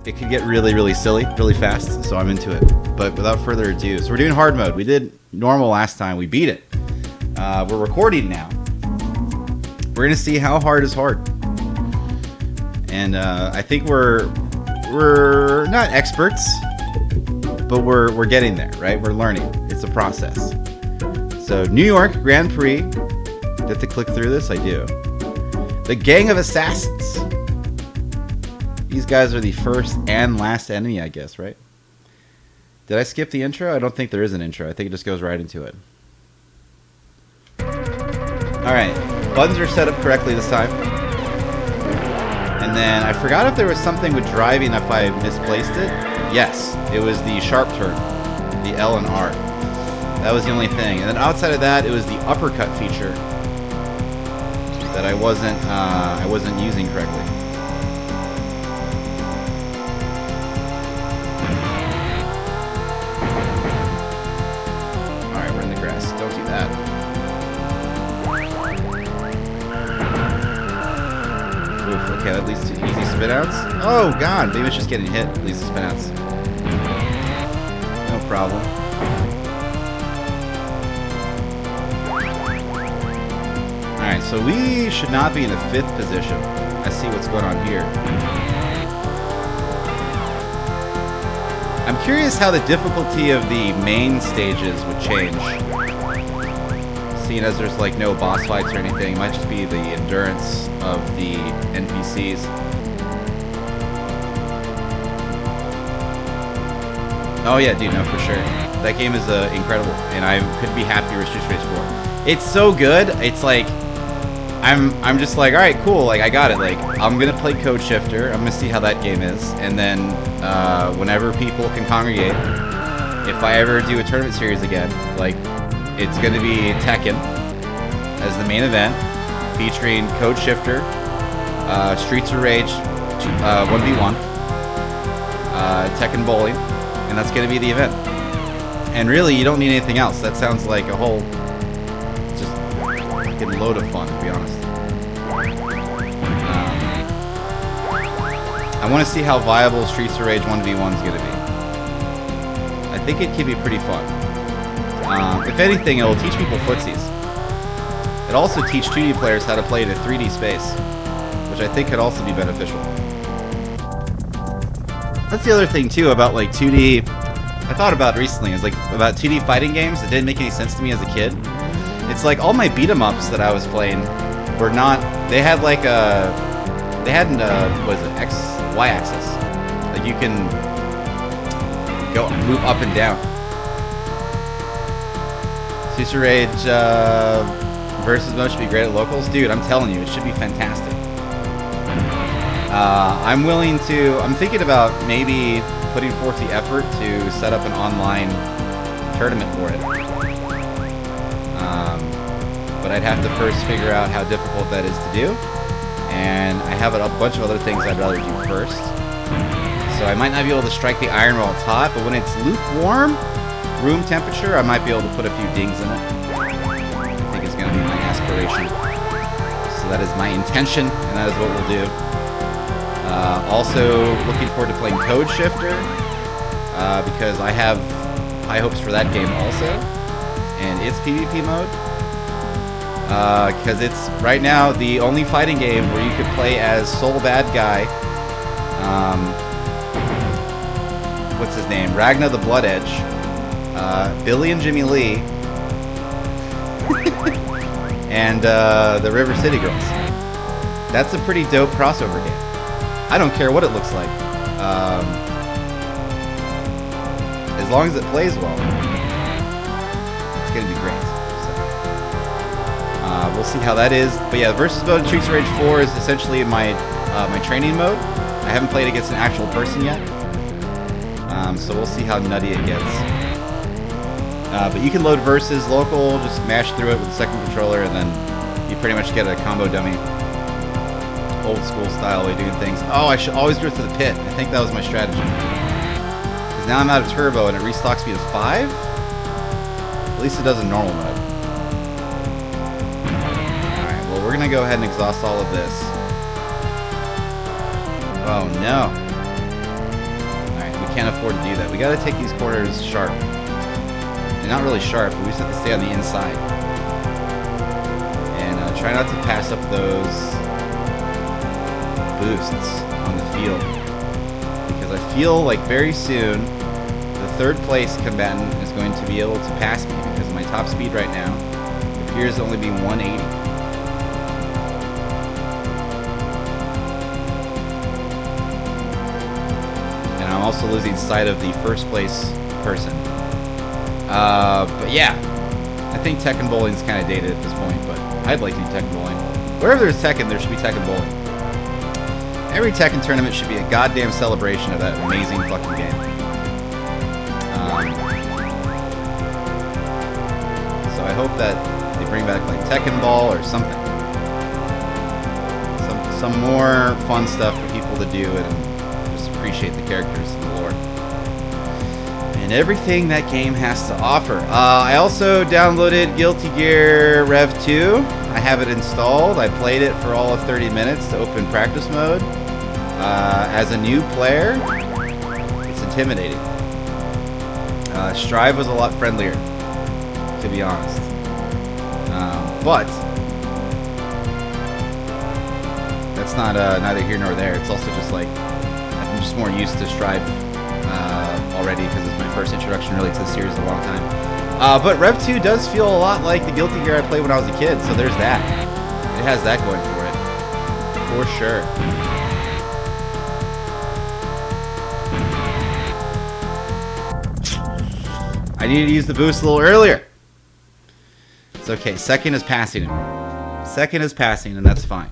it could get really, really silly, really fast, so I'm into it. But without further ado, so we're doing hard mode. We did normal last time. We beat it. We're recording now. We're gonna see how hard is hard. And I think we're not experts, but we're getting there, right? We're learning. It's a process. So New York Grand Prix. Do I have to click through this? I do. The Gang of Assassins. These guys are the first and last enemy, I guess, right? Did I skip the intro? I don't think there is an intro. I think it just goes right into it. Alright. Buttons are set up correctly this time. And then I forgot if there was something with driving if I misplaced it. Yes. It was the sharp turn. The L and R. That was the only thing. And then outside of that, it was the uppercut feature that I wasn't using correctly. Alright, we're in the grass. Don't do that. Oof, okay, that leads to easy spinouts. Oh god, maybe it's just getting hit. Leads to spinouts. No problem. Alright, so we should not be in the 5th position. I see what's going on here. I'm curious how the difficulty of the main stages would change. Seeing as there's like no boss fights or anything, it might just be the endurance of the NPCs. Oh yeah, dude, no, for sure. That game is incredible, and I couldn't be happier with Street Rage 4. It's so good, it's like, I'm just like, alright, cool, like, I got it, like, I'm gonna play Code Shifter, I'm gonna see how that game is, and then, whenever people can congregate, if I ever do a tournament series again, like, it's gonna be Tekken as the main event, featuring Code Shifter, Streets of Rage 1v1, Tekken Bowling, and that's gonna be the event. And really, you don't need anything else. That sounds like a whole just fucking load of fun, to be honest. I want to see how viable Streets of Rage 1v1 is going to be. I think it could be pretty fun. If anything, it will teach people footsies. It also teach 2D players how to play in a 3D space, which I think could also be beneficial. That's the other thing too about like 2D. I thought about recently is like about 2D fighting games that didn't make any sense to me as a kid. It's like all my beat 'em ups that I was playing were not. They had like a. They had what is it? Y axis. Like you can move up and down. Streets of Rage versus mode should be great at locals, dude. I'm telling you, it should be fantastic. I'm thinking about maybe putting forth the effort to set up an online tournament for it. But I'd have to first figure out how difficult that is to do. And I have a bunch of other things I'd rather do first. So I might not be able to strike the iron while it's hot, but when it's lukewarm, room temperature, I might be able to put a few dings in it. I think it's going to be my aspiration. So that is my intention, and that is what we'll do. Also, looking forward to playing Code Shifter, because I have high hopes for that game also, and its PvP mode. Because it's, right now, the only fighting game where you could play as Soul Bad Guy, what's his name? Ragnar the Blood Edge, Billy and Jimmy Lee, and the River City Girls. That's a pretty dope crossover game. I don't care what it looks like. As long as it plays well, it's going to be great. We'll see how that is. But yeah, versus mode in Streets of Rage 4 is essentially my training mode. I haven't played against an actual person yet. So we'll see how nutty it gets. But you can load versus local, just mash through it with the second controller, and then you pretty much get a combo dummy. Old school style way of doing things. Oh, I should always go through the pit. I think that was my strategy. Because now I'm out of turbo and it restocks me to 5? At least it does in normal mode. Alright, well we're going to go ahead and exhaust all of this. Oh no. can't afford to do that. We got to take these corners sharp. And not really sharp, but we just have to stay on the inside. And try not to pass up those boosts on the field. Because I feel like very soon, the third place combatant is going to be able to pass me. Because my top speed right now appears to only be 180. I'm also losing sight of the first place person. But yeah, I think Tekken Bowling is kind of dated at this point, but I'd like to do Tekken Bowling. Wherever there's Tekken, there should be Tekken Bowling. Every Tekken tournament should be a goddamn celebration of that amazing fucking game. So I hope that they bring back like Tekken Ball or something. Some more fun stuff for people to do and appreciate the characters and the lore and everything that game has to offer. I also downloaded Guilty Gear Rev 2. I have it installed. I played it for all of 30 minutes to open practice mode. As a new player, it's intimidating. Strive was a lot friendlier, to be honest. But that's not neither here nor there. It's also just like I'm just more used to Strive already because it's my first introduction really to the series in a long time. But Rev 2 does feel a lot like the Guilty Gear I played when I was a kid, so there's that. It has that going for it. For sure. I needed to use the boost a little earlier. It's okay. Second is passing him. Second is passing, and that's fine.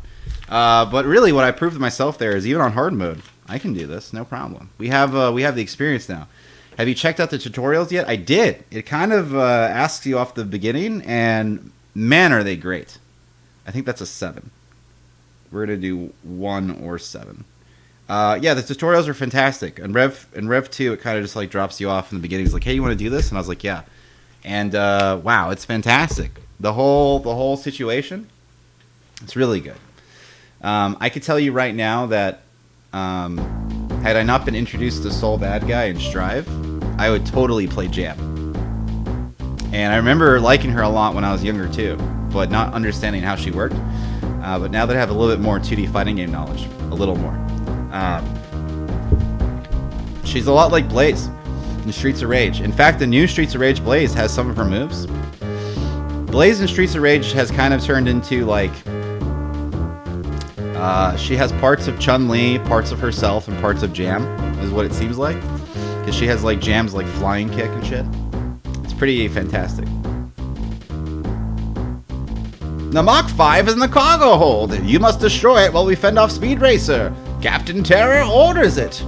But really, what I proved to myself there is even on hard mode, I can do this, no problem. We have the experience now. Have you checked out the tutorials yet? I did. It kind of asks you off the beginning, and man, are they great. I think that's a 7. We're going to do 1 or 7. Yeah, the tutorials are fantastic. In Rev 2, it kind of just like drops you off in the beginning. It's like, hey, you want to do this? And I was like, yeah. And wow, it's fantastic. The whole situation, it's really good. I could tell you right now that had I not been introduced to Soul Bad Guy and Strive, I would totally play Jam. And I remember liking her a lot when I was younger too, but not understanding how she worked. But now that I have a little bit more 2D fighting game knowledge, a little more, she's a lot like Blaze in Streets of Rage. In fact, the new Streets of Rage Blaze has some of her moves. Blaze in Streets of Rage has kind of turned into like she has parts of Chun-Li, parts of herself, and parts of Jam, is what it seems like. Because she has like Jam's like flying kick and shit. It's pretty fantastic. The Mach 5 is in the cargo hold. You must destroy it while we fend off Speed Racer. Captain Terror orders it.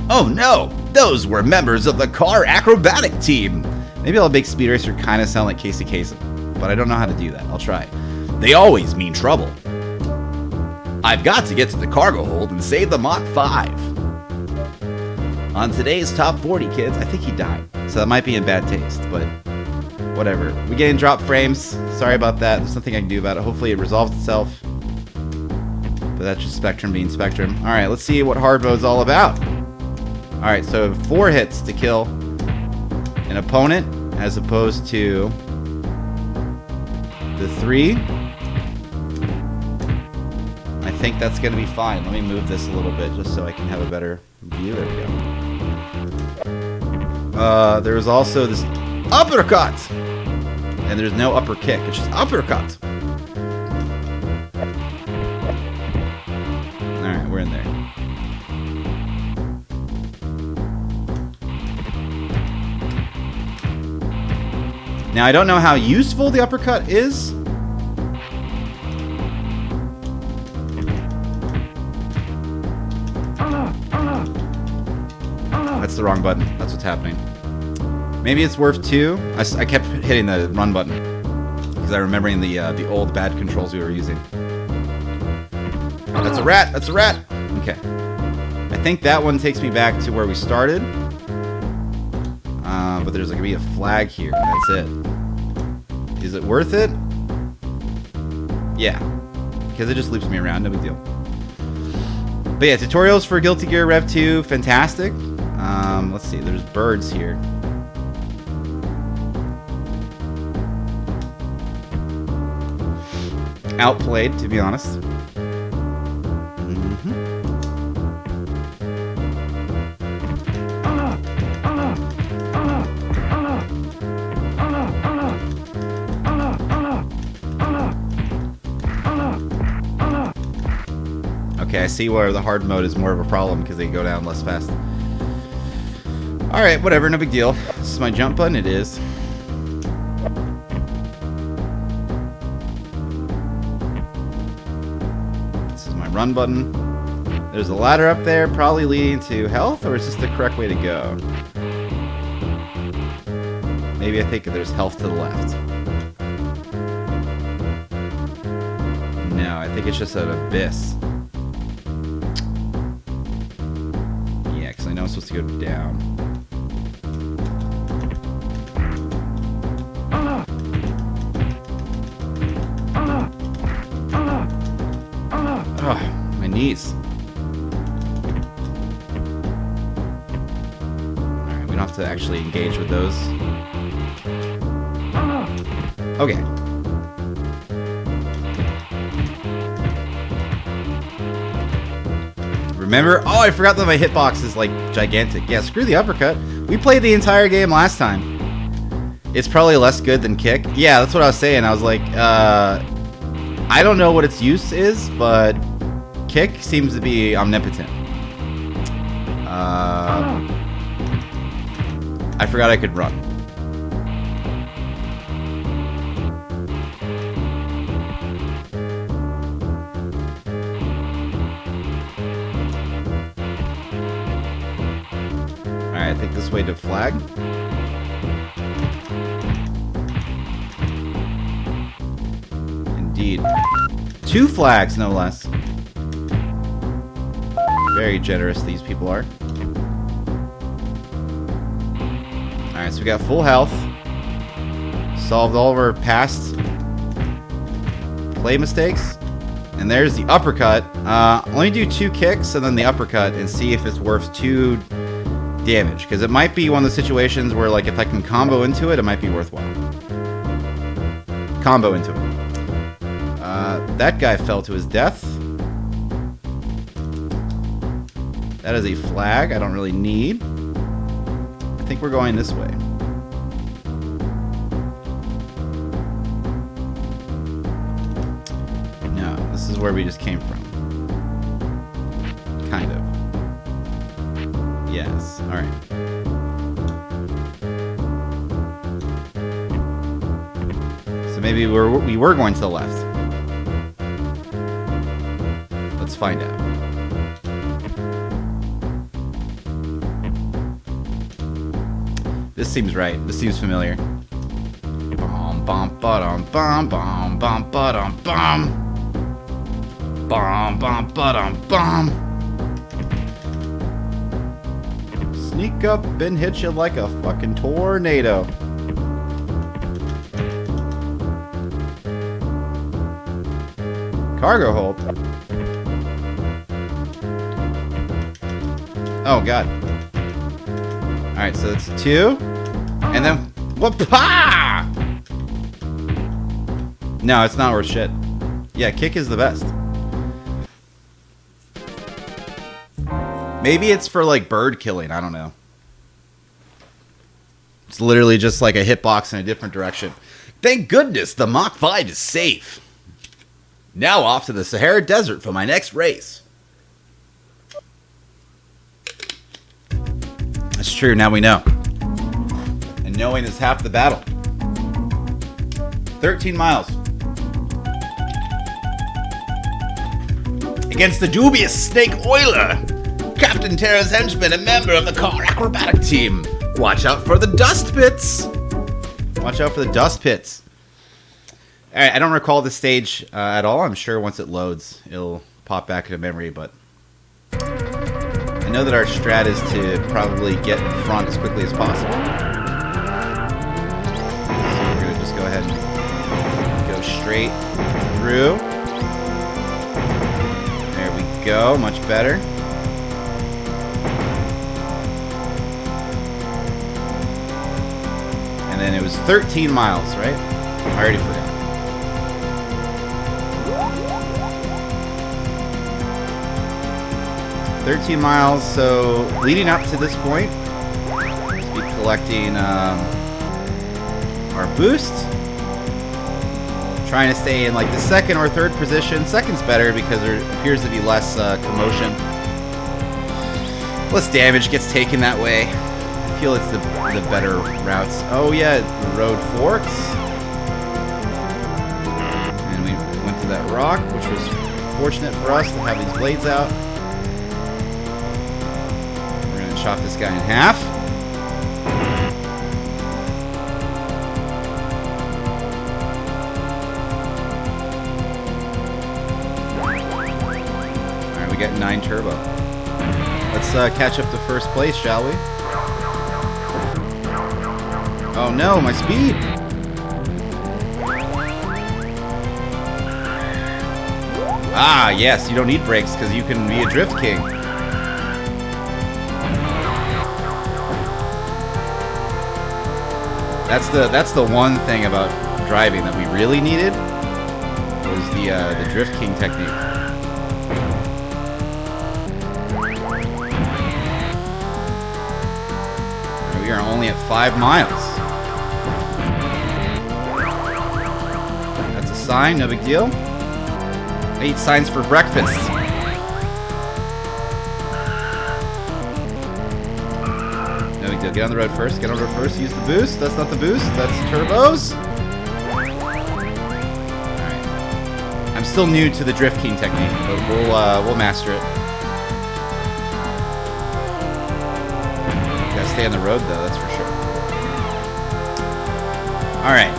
Oh no, those were members of the car acrobatic team. Maybe I'll make Speed Racer kind of sound like Casey Kasem, but I don't know how to do that. I'll try. They always mean trouble. I've got to get to the cargo hold and save the Mach 5. On today's top 40, kids, I think he died. So that might be in bad taste, but whatever. We getting drop frames. Sorry about that. There's nothing I can do about it. Hopefully it resolves itself. But that's just Spectrum being Spectrum. Alright, let's see what hard mode's all about. Alright, so 4 hits to kill an opponent as opposed to the 3. I think that's going to be fine. Let me move this a little bit just so I can have a better view. There we go. There's also this uppercut. And there's no upper kick. It's just uppercut. Alright, we're in there. Now, I don't know how useful the uppercut is. That's the wrong button. That's what's happening. Maybe it's worth 2. I kept hitting the run button because I'm remembering the old bad controls we were using. Oh, that's a rat. That's a rat. Okay. I think that one takes me back to where we started. But there's going to be a flag here. That's it. Is it worth it? Yeah. Because it just loops me around. No big deal. But yeah, tutorials for Guilty Gear Rev 2, fantastic. Let's see. There's birds here. Outplayed, to be honest. Okay, I see where the hard mode is more of a problem because they go down less fast. Alright, whatever, no big deal. This is my jump button, it is. This is my run button. There's a ladder up there, probably leading to health, or is this the correct way to go? Maybe I think there's health to the left. No, I think it's just an abyss. Yeah, because I know I'm supposed to go down. Oh, my knees. Alright, we don't have to actually engage with those. Okay. Remember? Oh, I forgot that my hitbox is, like, gigantic. Yeah, screw the uppercut. We played the entire game last time. It's probably less good than kick. Yeah, that's what I was saying. I was like, I don't know what its use is, but kick seems to be omnipotent. I forgot I could run. Alright, I think this way to flag. Indeed. 2 flags, no less. Very generous these people are. Alright, so we got full health. Solved all of our past play mistakes. And there's the uppercut. Let me do 2 kicks and then the uppercut and see if it's worth 2 damage. Because it might be one of the situations where, like, if I can combo into it, it might be worthwhile. Combo into it. That guy fell to his death. That is a flag I don't really need. I think we're going this way. No, this is where we just came from. Kind of. Yes, alright. So maybe we were going to the left. Let's find out. This seems right. This seems familiar. Bom bom ba-dum bom bom bom ba-dum bom. Bom bom ba-dum bom. Sneak up and hit you like a fucking tornado. Cargo hold. Oh god. Alright, so it's 2. And then what? No, it's not worth shit. Yeah, kick is the best. Maybe it's for, like, bird killing, I don't know. It's literally just like a hitbox in a different direction. Thank goodness the Mach 5 is safe. Now off to the Sahara Desert for my next race. That's true, now we know. And knowing is half the battle. 13 miles. Against the dubious Snake Oiler, Captain Terra's henchman and member of the car acrobatic team. Watch out for the dust pits. Watch out for the dust pits. Alright, I don't recall this stage at all. I'm sure once it loads, it'll pop back into memory, but I know that our strat is to probably get in front as quickly as possible. So we're going to just go ahead and go straight through. There we go, much better. And then it was 13 miles, right? I already forgot. $13 miles, so leading up to this point, we'll be collecting our boost. Trying to stay in like the second or third position. Second's better because there appears to be less commotion. Less damage gets taken that way. I feel it's the better routes. Oh yeah, the road forks. And we went to that rock, which was fortunate for us to have these blades out. We're gonna chop this guy in half. Alright, we got 9 turbo. Let's catch up to first place, shall we? Oh no, my speed! Ah, yes, you don't need brakes because you can be a drift king. That's the one thing about driving that we really needed was the drift king technique. We are only at 5 miles. That's a sign, no big deal. I eat signs for breakfast. No big deal. Get on the road first. Get on the road first. Use the boost. That's not the boost. That's turbos. Alright. I'm still new to the drift king technique, but we'll master it. Stay on the road though, that's for sure. Alright.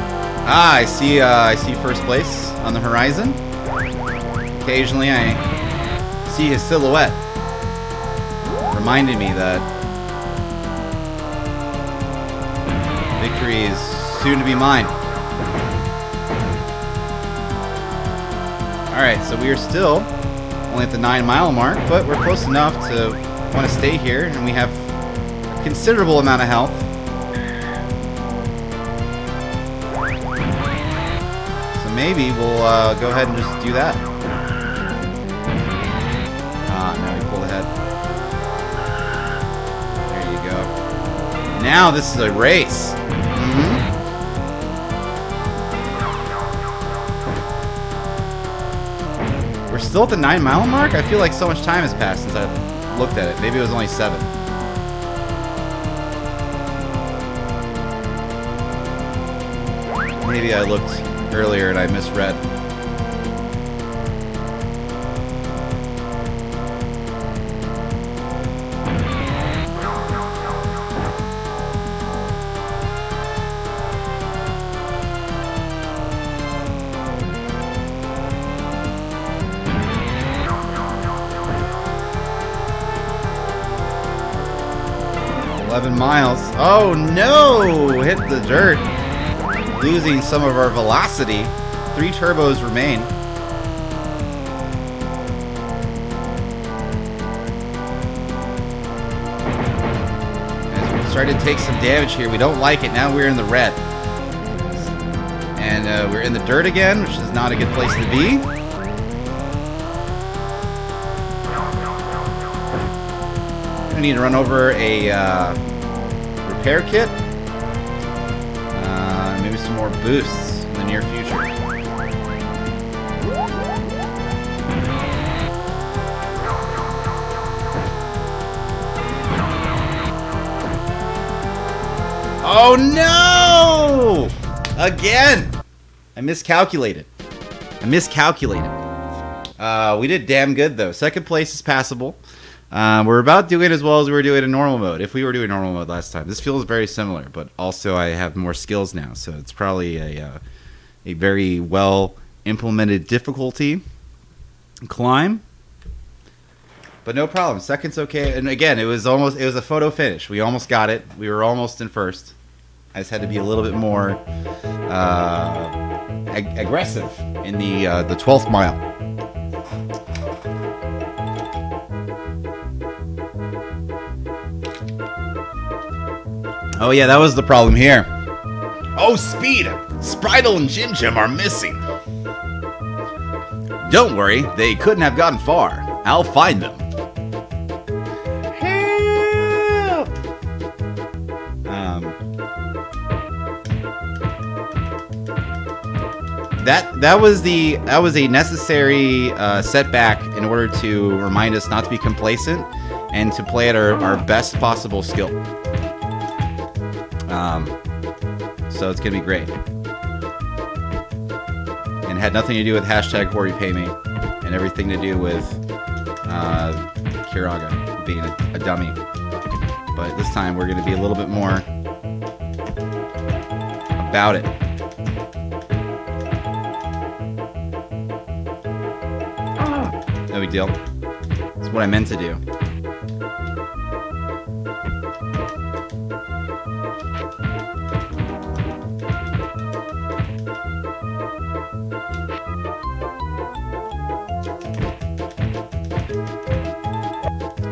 I see first place on the horizon. Occasionally I see his silhouette, reminding me that victory is soon to be mine. Alright, so we are still only at the 9-mile mark, but we're close enough to want to stay here, and we have considerable amount of health. So maybe we'll go ahead and just do that. Now we pull ahead. There you go. Now this is a race. We're still at the 9-mile mark? I feel like so much time has passed since I've looked at it. Maybe it was only 7. Maybe I looked earlier and I misread. Miles. Oh no! Hit the dirt. Losing some of our velocity. 3 turbos remain. As we started to take some damage here, we don't like it. Now we're in the red. And we're in the dirt again, which is not a good place to be. I need to run over a repair kit. Maybe some more boosts in the near future. Oh no! Again! I miscalculated. We did damn good though. Second place is passable. We're about doing as well as we were doing in normal mode. If we were doing normal mode last time, this feels very similar, but also I have more skills now, so it's probably a very well implemented difficulty climb. But no problem. Second's okay. And again, it was a photo finish. We almost got it. We were almost in first. I just had to be a little bit more aggressive in the 12th mile. Oh yeah, that was the problem here. Oh, speed! Spritle and Jim Jim are missing. Don't worry, they couldn't have gotten far. I'll find them. Help! That was a necessary setback in order to remind us not to be complacent and to play at our best possible skill. So it's gonna be great. And it had nothing to do with hashtag #HorryPayMe and everything to do with Kiraga being a dummy. But this time we're gonna be a little bit more about it. No big deal. It's what I meant to do.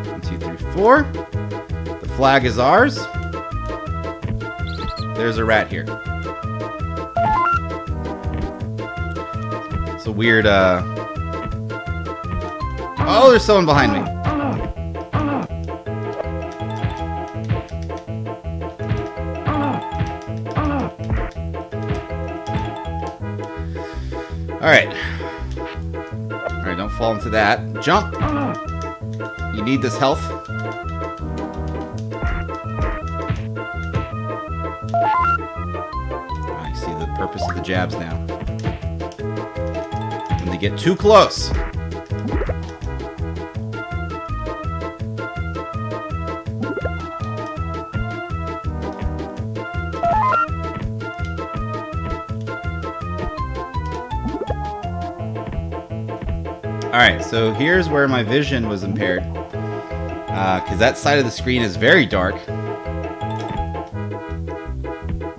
One, two, three, four. The flag is ours. There's a rat here. It's a weird, Oh, there's someone behind me. Alright. Alright, don't fall into that. Jump! You need this health. I see the purpose of the jabs now. When they get too close. Alright, so here's where my vision was impaired. Because that side of the screen is very dark. And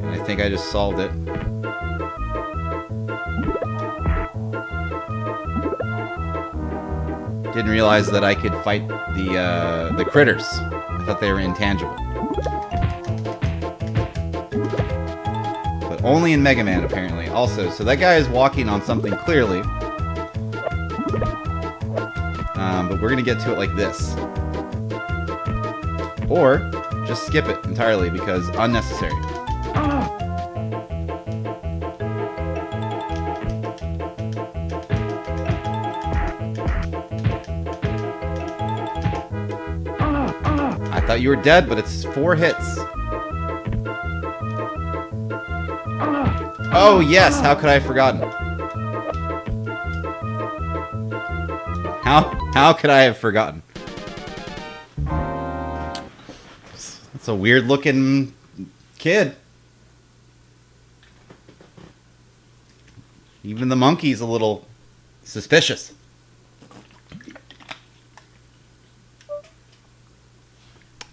I think I just solved it. Didn't realize that I could fight the critters. I thought they were intangible. But only in Mega Man, apparently. Also, so that guy is walking on something clearly. But we're going to get to it like this. Or just skip it entirely because unnecessary. I thought you were dead, but it's 4 hits. Oh yes, how could I have forgotten? How could I have forgotten? That's a weird looking kid. Even the monkey's a little suspicious.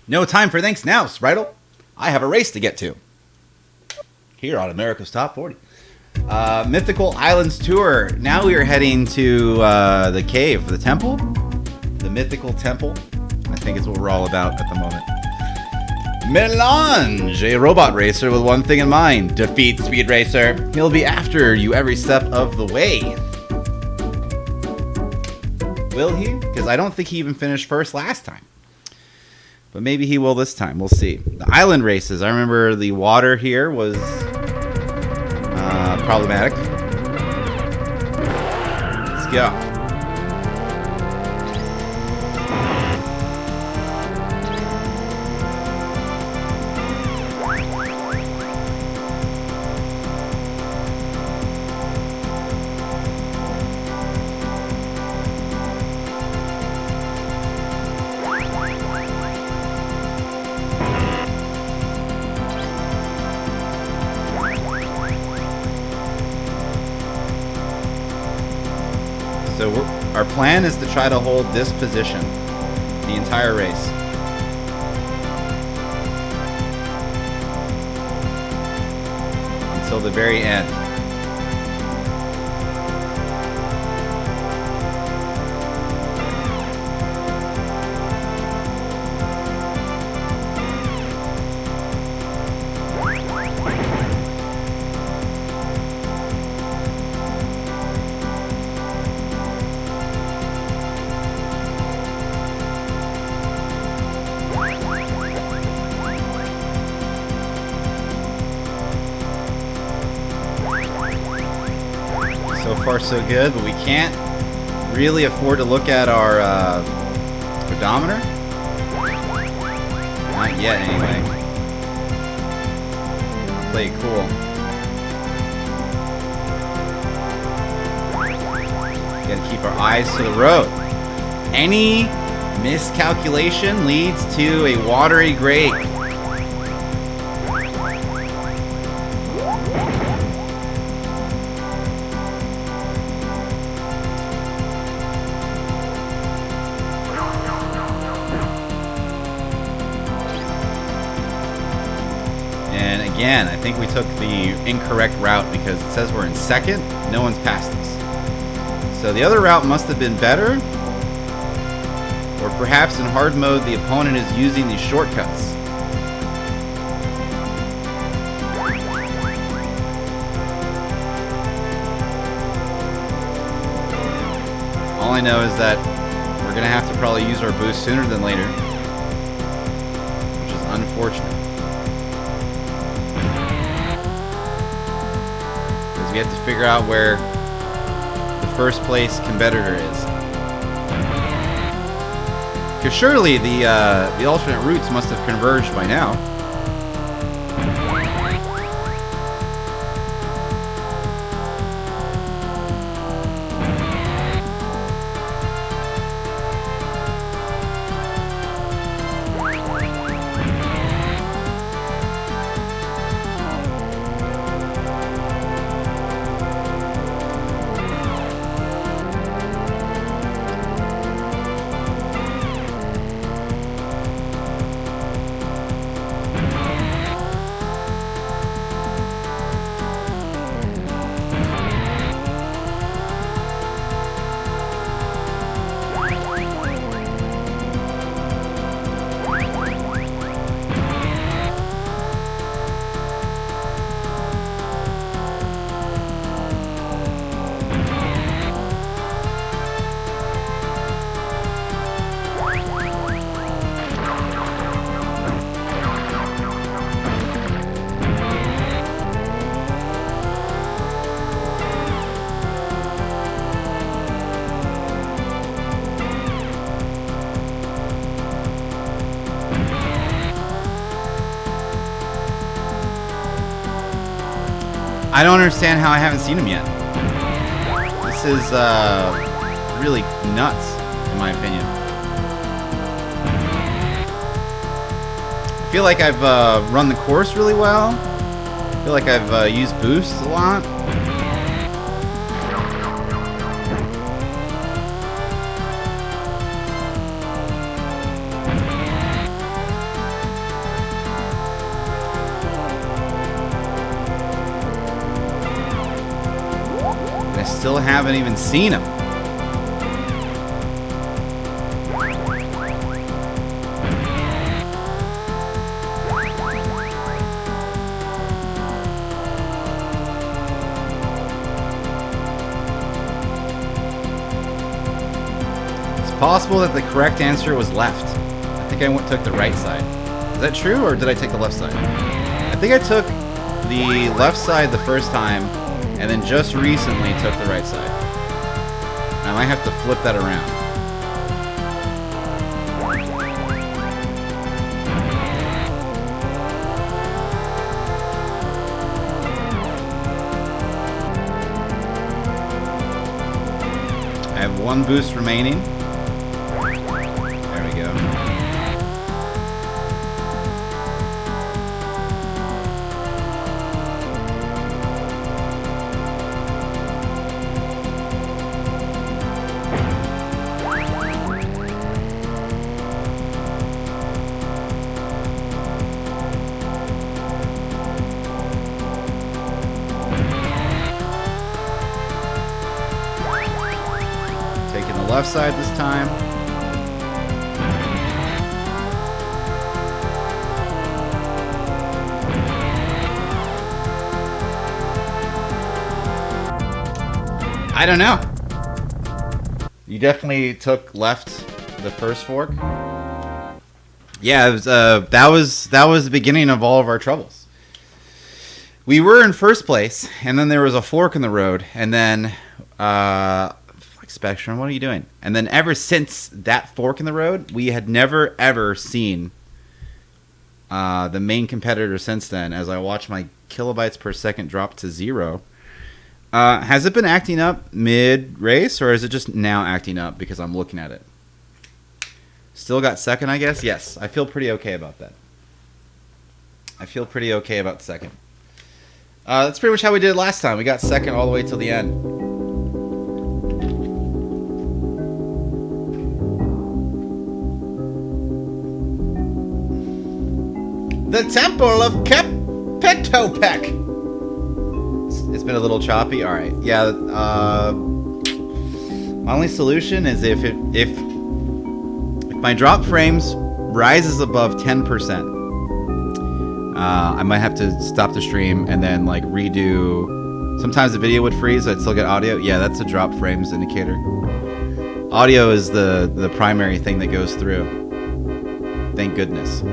No time for thanks now, Spritle. I have a race to get to. Here on America's Top 40. Mythical Islands Tour. Now we are heading to the cave, the temple. The mythical temple. I think is what we're all about at the moment. Melange, a robot racer with one thing in mind. Defeat Speed Racer. He'll be after you every step of the way. Will he? Because I don't think he even finished first last time. But maybe he will this time. We'll see. The island races. I remember the water here was problematic. Let's go. So our plan is to try to hold this position the entire race. Until the very end. far so good, but we can't really afford to look at our odometer. Not yet, anyway. Play it cool. Gotta keep our eyes to the road. Any miscalculation leads to a watery grave. And again, I think we took the incorrect route because it says we're in second. No one's passed us. So the other route must have been better. Or perhaps in hard mode, the opponent is using these shortcuts. All I know is that we're going to have to probably use our boost sooner than later, which is unfortunate. Because we have to figure out where the first place competitor is. Because surely the alternate routes must have converged by now. I don't understand how I haven't seen him yet. This is really nuts, in my opinion. I feel like I've run the course really well. I feel like I've used boosts a lot. Still haven't even seen him. It's possible that the correct answer was left. I think I took the right side. Is that true, or did I take the left side? I think I took the left side the first time, and then just recently took the right side. I might have to flip that around. I have one boost remaining. There we go. Left side this time. I don't know. You definitely took left the first fork. Yeah, it was, that was the beginning of all of our troubles. We were in first place, and then there was a fork in the road, and then Spectrum, what are you doing? And then ever since that fork in the road, we had never ever seen the main competitor since then. As I watch my kilobytes per second drop to 0. Has it been acting up mid-race, or is it just now acting up because I'm looking at it? Still got second, I guess? Yes, I feel pretty okay about that. I feel pretty okay about second. That's pretty much how we did it last time. We got second all the way till the end. The Temple of Petopek. It's been a little choppy. All right. Yeah. My only solution is if my drop frames rises above 10%, I might have to stop the stream and then like redo. Sometimes the video would freeze, I'd still get audio. Yeah, that's a drop frames indicator. Audio is the primary thing that goes through. Thank goodness.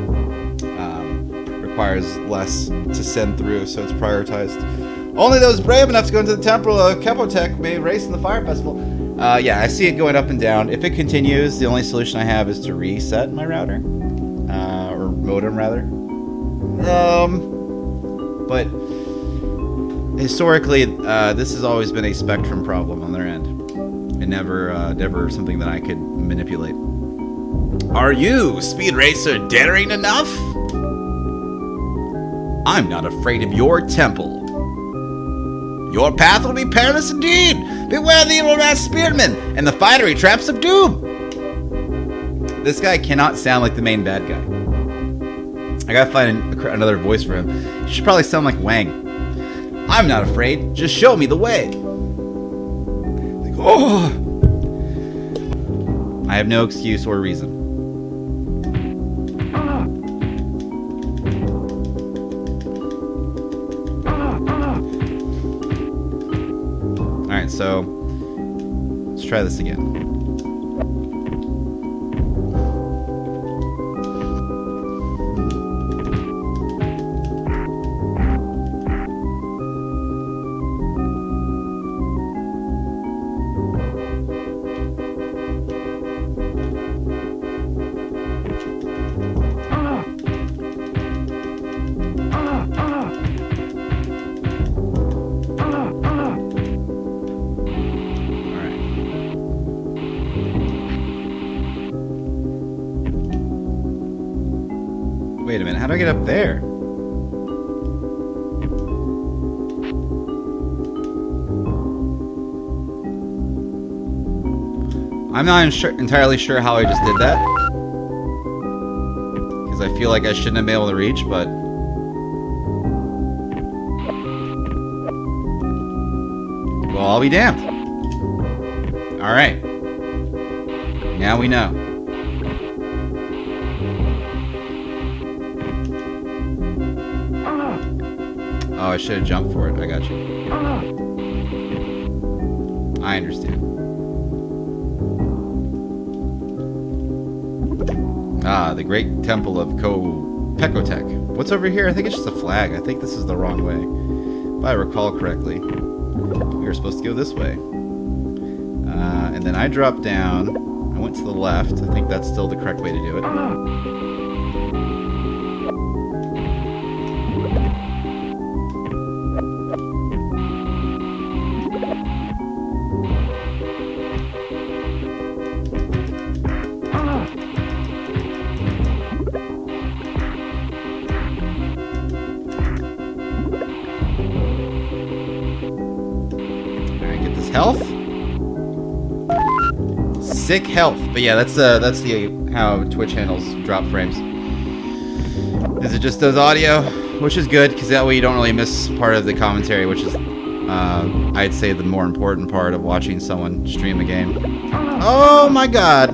Requires less to send through, so it's prioritized. Only those brave enough to go into the Temple of Kepotech may race in the Fire Festival. Yeah, I see it going up and down. If it continues, the only solution I have is to reset my router. Or modem, rather. But historically, this has always been a Spectrum problem on their end. And never something that I could manipulate. Are you, Speed Racer, daring enough? I'm not afraid of your temple. Your path will be perilous indeed. Beware the evil rat spearmen and the fiery traps of doom. This guy cannot sound like the main bad guy. I gotta find another voice for him. He should probably sound like Wang. I'm not afraid. Just show me the way. Like, oh. I have no excuse or reason. Alright, so let's try this again. Wait a minute, how do I get up there? I'm not entirely sure how I just did that. Because I feel like I shouldn't have been able to reach, but... well, I'll be damned. Alright. Now we know. Oh, I should have jumped for it. I got you. I understand. Ah, the great temple of Pekotech. What's over here? I think it's just a flag. I think this is the wrong way. If I recall correctly, we were supposed to go this way. And then I dropped down. I went to the left. I think that's still the correct way to do it. Health? Sick health. But yeah, that's the how Twitch handles drop frames. Is it just does audio, which is good because that way you don't really miss part of the commentary, which is I'd say the more important part of watching someone stream a game. Oh my god.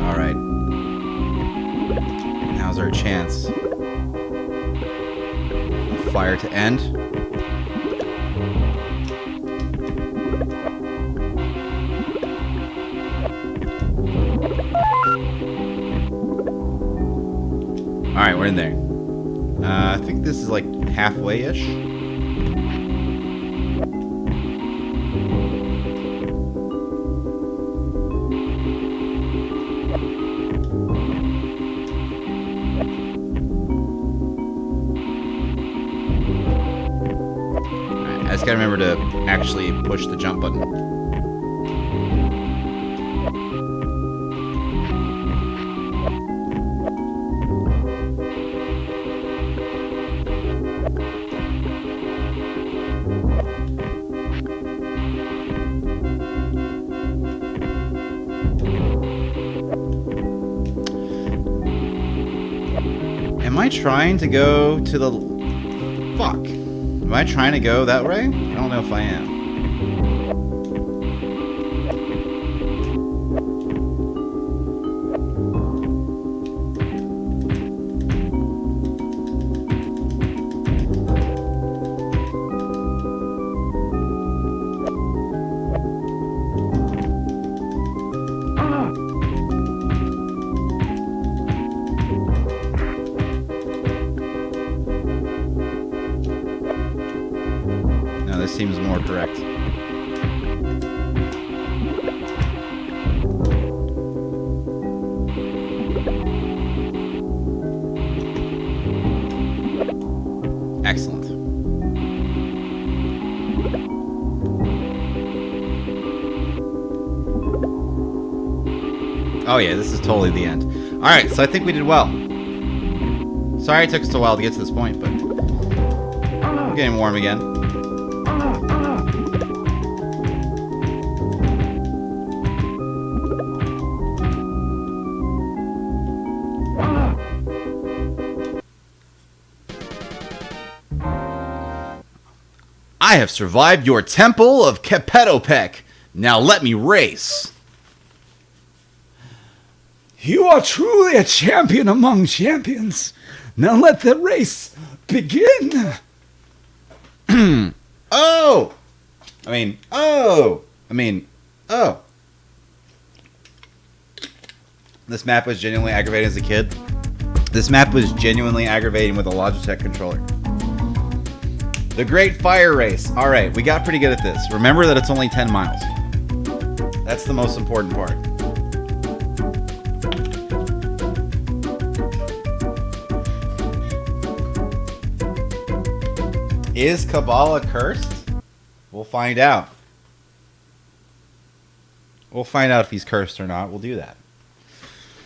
All right. Now's our chance. Fire to end. right, we're in there. I think this is like halfway-ish. I just gotta remember to actually push the jump button. Am I trying to go to the... Fuck. Am I trying to go that way? I don't know if I am. Seems more correct. Excellent. Oh yeah, this is totally the end. Alright, so I think we did well. Sorry it took us a while to get to this point, but I'm getting warm again. I have survived your temple of Kepetopek. Now let me race. You are truly a champion among champions. Now let the race begin. Oh! This map was genuinely aggravating as a kid. This map was genuinely aggravating with a Logitech controller. The Great Fire Race. Alright, we got pretty good at this. Remember that it's only 10 miles. That's the most important part. Is Kabbalah cursed? We'll find out. We'll find out if he's cursed or not. We'll do that.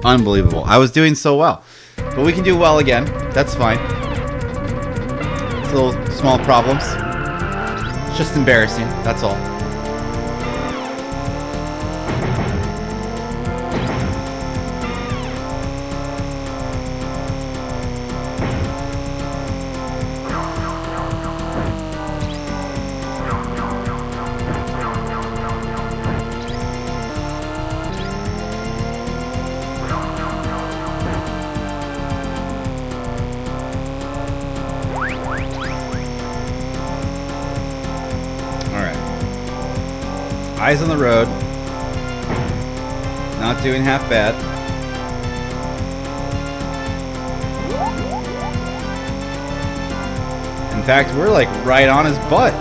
Unbelievable. I was doing so well. But we can do well again. That's fine. It's little small problems. It's just embarrassing. That's all. Eyes on the road. Not doing half bad. In fact, we're like right on his butt.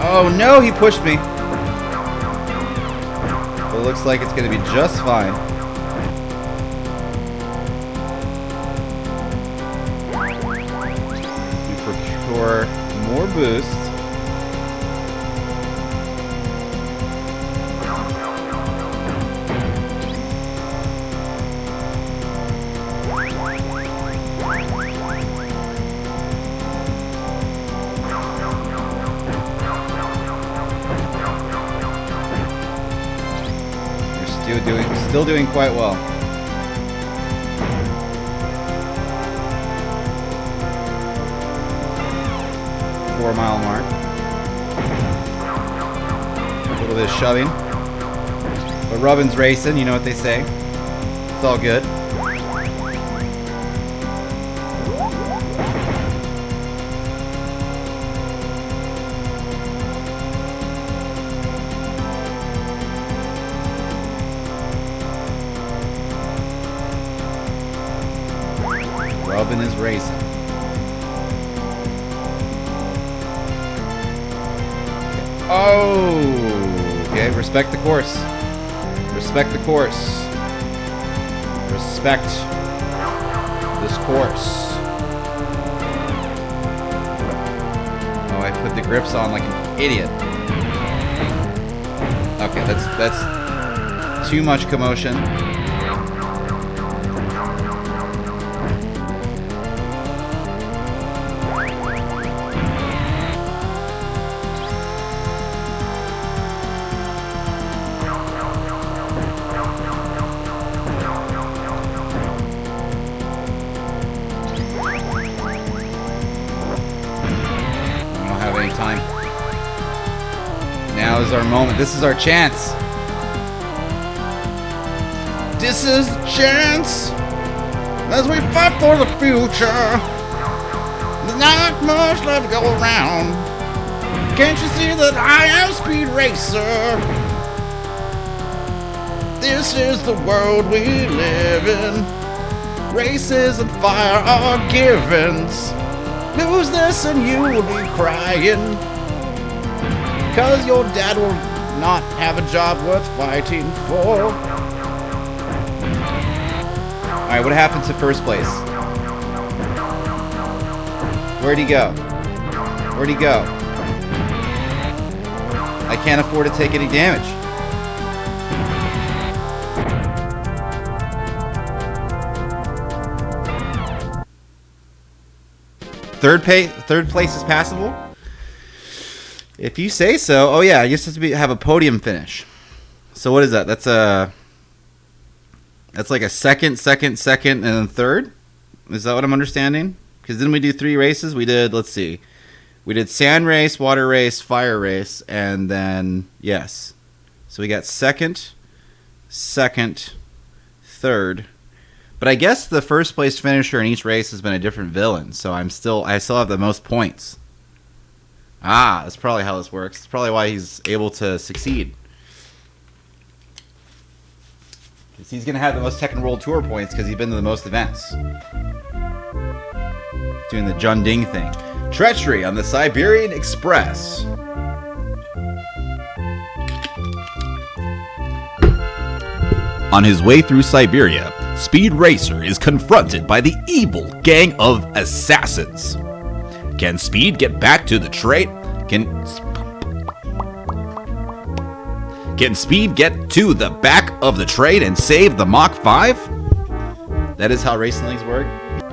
Oh no, he pushed me. But it looks like it's going to be just fine. We procure more boost. Still doing quite well. 4 mile mark. A little bit of shoving. But rubbin's racing, you know what they say. It's all good. loving his racing. Oh, okay. Respect the course. Respect the course. Respect this course. Oh, I put the grips on like an idiot. Okay, that's too much commotion. Time. Now is our moment. This is our chance. This is the chance as we fight for the future. There's not much left to go around. Can't you see that I am Speed Racer? This is the world we live in. Races and fire are givens. Lose this and you will be crying, 'cause your dad will not have a job worth fighting for. Alright, what happened to first place? Where'd he go? Where'd he go? I can't afford to take any damage. Third place is passable? If you say so. Oh yeah, I guess it has to have a podium finish. So what is that? That's like a second, and then third? Is that what I'm understanding? Because didn't we do 3 races? We did, let's see. We did sand race, water race, fire race, and then, yes. So we got second, third. But I guess the first place finisher in each race has been a different villain, so I still have the most points. Ah, that's probably how this works. It's probably why he's able to succeed. He's going to have the most Tekken World Tour points because he's been to the most events. Doing the Jun Ding thing. Treachery on the Siberian Express. On his way through Siberia, Speed Racer is confronted by the evil gang of assassins. Can Speed get back to the train? Can Speed get to the back of the train and save the Mach 5? That is how racing leagues work.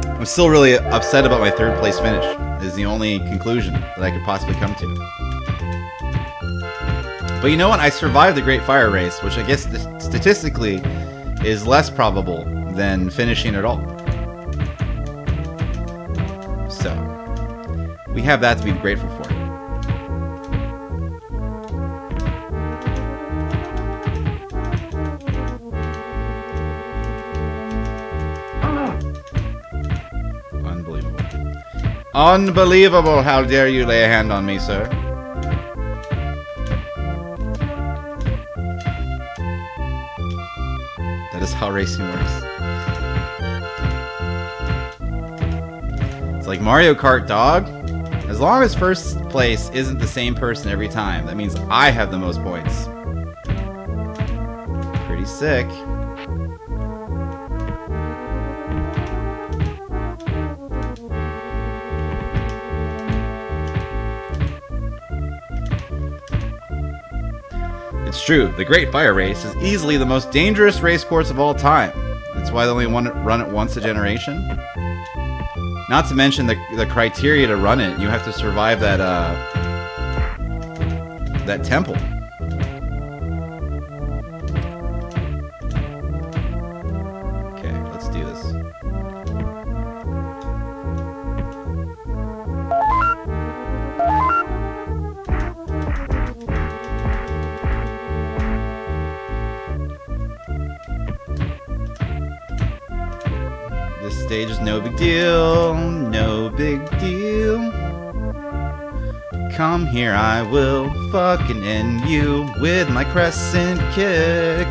I'm still really upset about my third place finish. Is the only conclusion that I could possibly come to. But you know what? I survived the Great Fire Race, which I guess statistically is less probable than finishing at all. So, we have that to be grateful for. Unbelievable. Unbelievable! How dare you lay a hand on me, sir? That is how racing works. It's like Mario Kart, dog. As long as first place isn't the same person every time, that means I have the most points. Pretty sick. It's true, the Great Fire Race is easily the most dangerous race course of all time. That's why they only run it once a generation. Not to mention the criteria to run it. You have to survive that temple. Okay, let's do this. This stage is no big deal, no big deal. Come here, I will fucking end you with my crescent kick.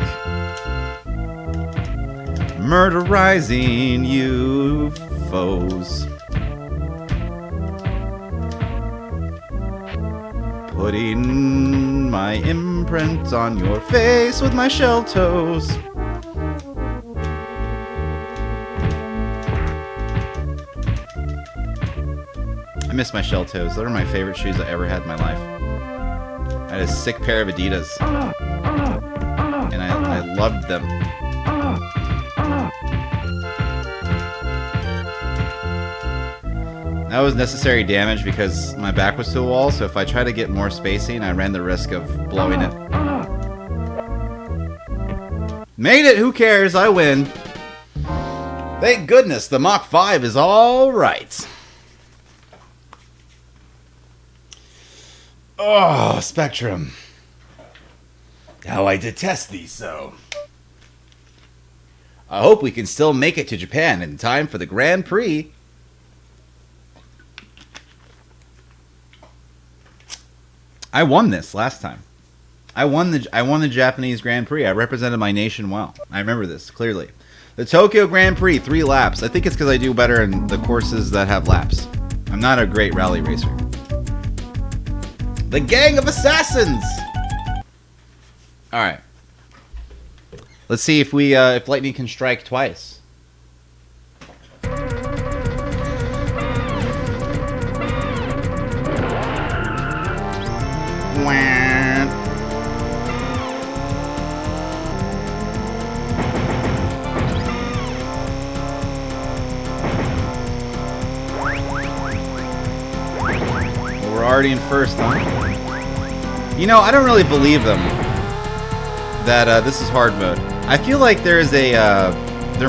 Murderizing you foes. Putting my imprint on your face with my shell toes. I miss my shell toes. Those are my favorite shoes I ever had in my life. I had a sick pair of Adidas. And I loved them. That was necessary damage because my back was to the wall, so if I tried to get more spacing, I ran the risk of blowing it. Made it! Who cares? I win. Thank goodness the Mach 5 is alright. Oh, Spectrum. How I detest thee so. I hope we can still make it to Japan in time for the Grand Prix. I won this last time. I won the Japanese Grand Prix. I represented my nation well. I remember this clearly. The Tokyo Grand Prix, 3 laps. I think it's because I do better in the courses that have laps. I'm not a great rally racer. The Gang of Assassins! Alright. Let's see if if lightning can strike twice. Well, we're already in first, huh? You know, I don't really believe them that this is hard mode. I feel like there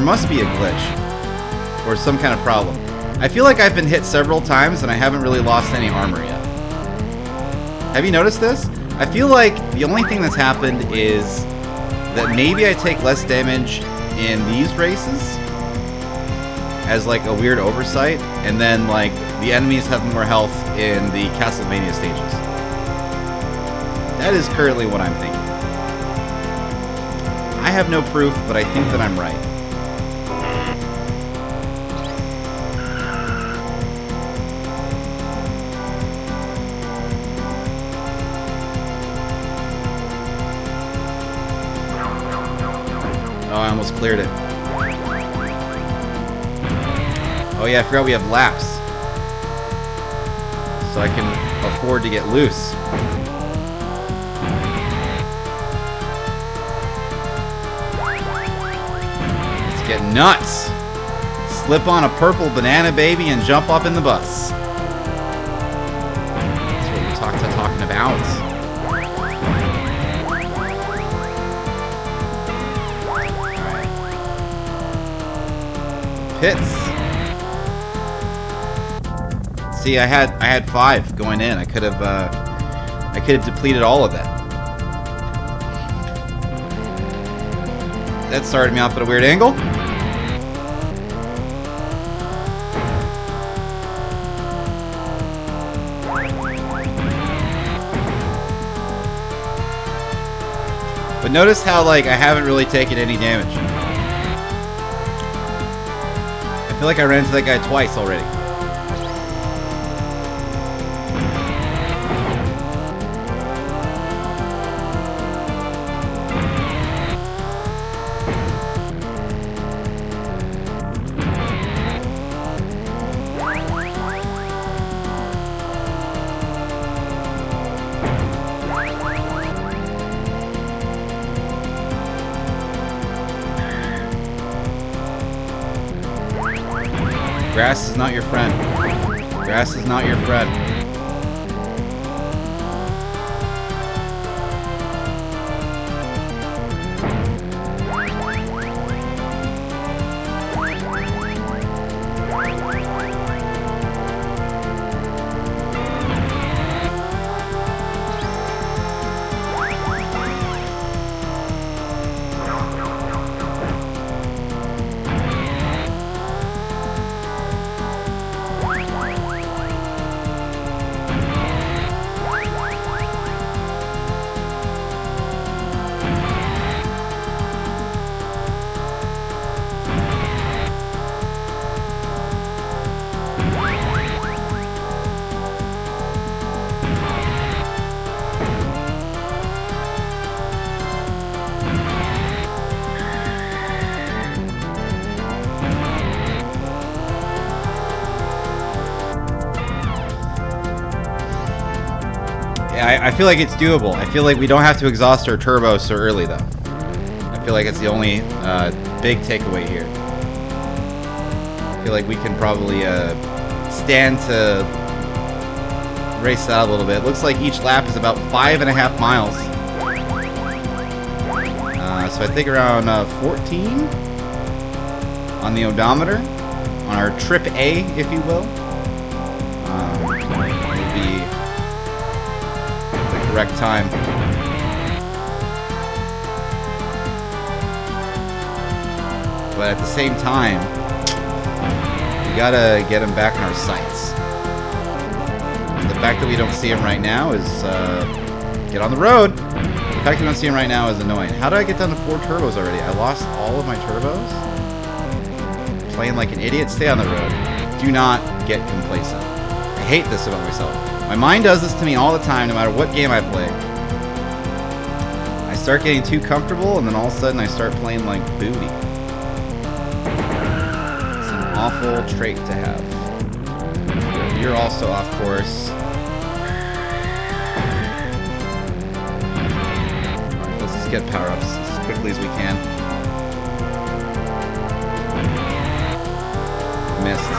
must be a glitch or some kind of problem. I feel like I've been hit several times and I haven't really lost any armor yet. Have you noticed this? I feel like the only thing that's happened is that maybe I take less damage in these races as like a weird oversight, and then like the enemies have more health in the Castlevania stages. That is currently what I'm thinking. I have no proof, but I think that I'm right. Oh, I almost cleared it. Oh yeah, I forgot we have laps. So I can afford to get loose. Let's get nuts. Slip on a purple banana baby and jump up in the bus. That's what we're talking about. Pits. See, I had 5 going in. I could have depleted all of that. That started me off at a weird angle. But notice how like I haven't really taken any damage. I feel like I ran into that guy twice already. Grass is not your friend. Grass is not your friend. Yeah, I feel like it's doable. I feel like we don't have to exhaust our turbo so early, though. I feel like it's the only big takeaway here. I feel like we can probably stand to race that a little bit. Looks like each lap is about 5.5 miles. So I think around 14 on the odometer, on our trip A, if you will. Would be the correct time. But at the same time, we gotta get him back in our sights. The fact that we don't see him right now is get on the road. The fact that we don't see him right now is annoying. How did I get down to 4 turbos already? I lost all of my turbos? Playing like an idiot. Stay on the road. Do not get complacent. I hate this about myself. My mind does this to me all the time, no matter what game I play. I start getting too comfortable, and then all of a sudden I start playing like booty. It's an awful trait to have. You're also off course. Alright, let's just get power-ups as quickly as we can. Missed.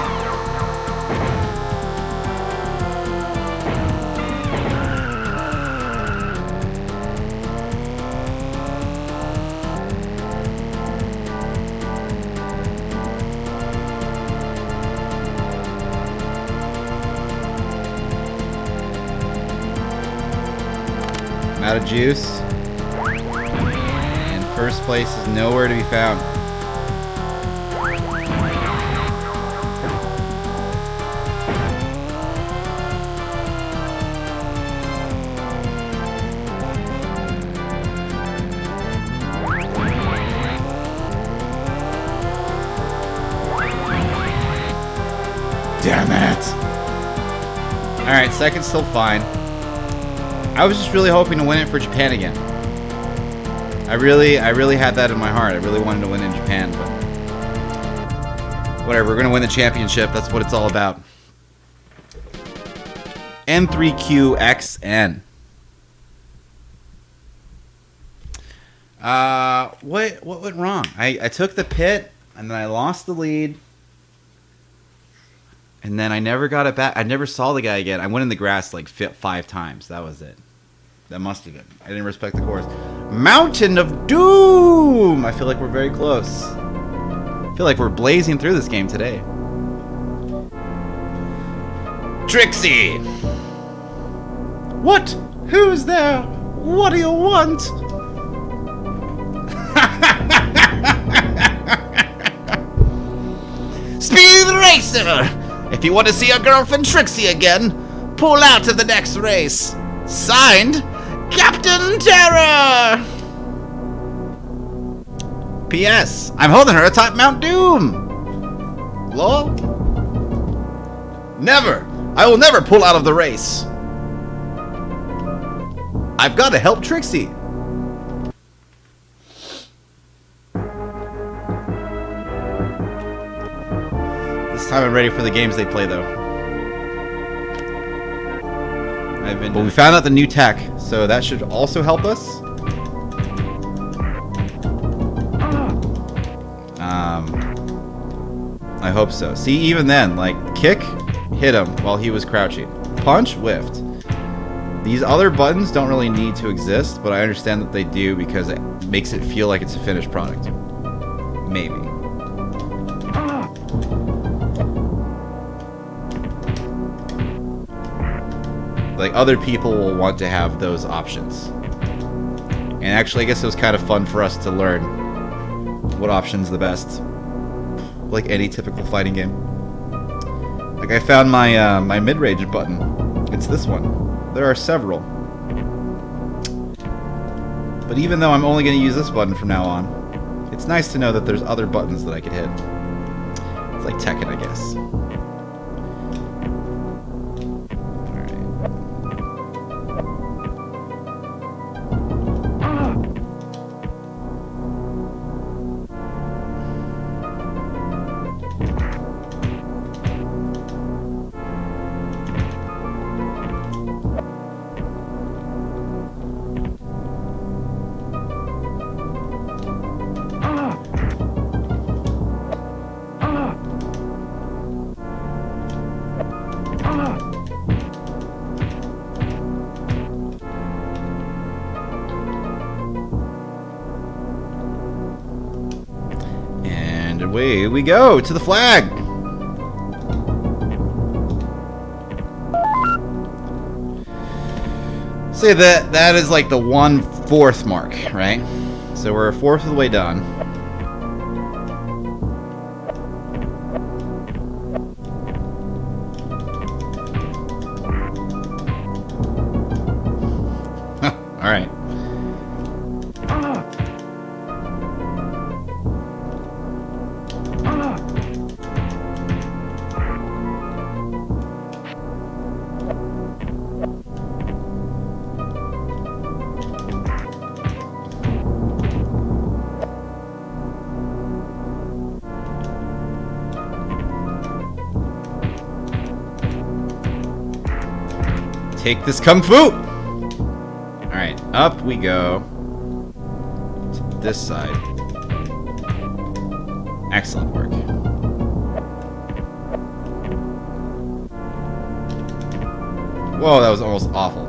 I'm out of juice. And first place is nowhere to be found. Damn it! Alright, second's still fine. I was just really hoping to win it for Japan again. I really had that in my heart. I really wanted to win in Japan, but whatever, we're gonna win the championship. That's what it's all about. N3QXN. What went wrong? I took the pit, and then I lost the lead. And then I never got it back. I never saw the guy again. I went in the grass like 5 times. That was it. That must have been. I didn't respect the course. Mountain of Doom! I feel like we're very close. I feel like we're blazing through this game today. Trixie! What? Who's there? What do you want? Speed Racer! If you want to see your girlfriend Trixie again, pull out to the next race. Signed, Captain Terror! P.S. I'm holding her atop Mount Doom. Lol. Never. I will never pull out of the race. I've got to help Trixie. This time I'm ready for the games they play, though. But we found out the new tech, so that should also help us. I hope so. See, even then, like, kick, hit him while he was crouching. Punch, whiffed. These other buttons don't really need to exist, but I understand that they do because it makes it feel like it's a finished product. Maybe. Like, other people will want to have those options. And actually, I guess it was kind of fun for us to learn what option's the best. Like any typical fighting game. Like, I found my my mid-range button. It's this one. There are several. But even though I'm only going to use this button from now on, it's nice to know that there's other buttons that I could hit. It's like Tekken, I guess. And away we go to the flag. Say that is like the 1/4 mark, right? So we're 1/4 of the way done. All right. Take this kung fu! Alright, up we go. To this side. Excellent work. Whoa, that was almost awful.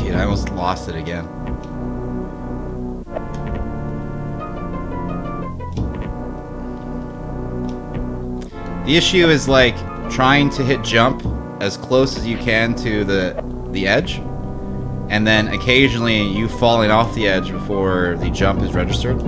I almost lost it again. The issue is like trying to hit jump as close as you can to the edge, and then occasionally you falling off the edge before the jump is registered.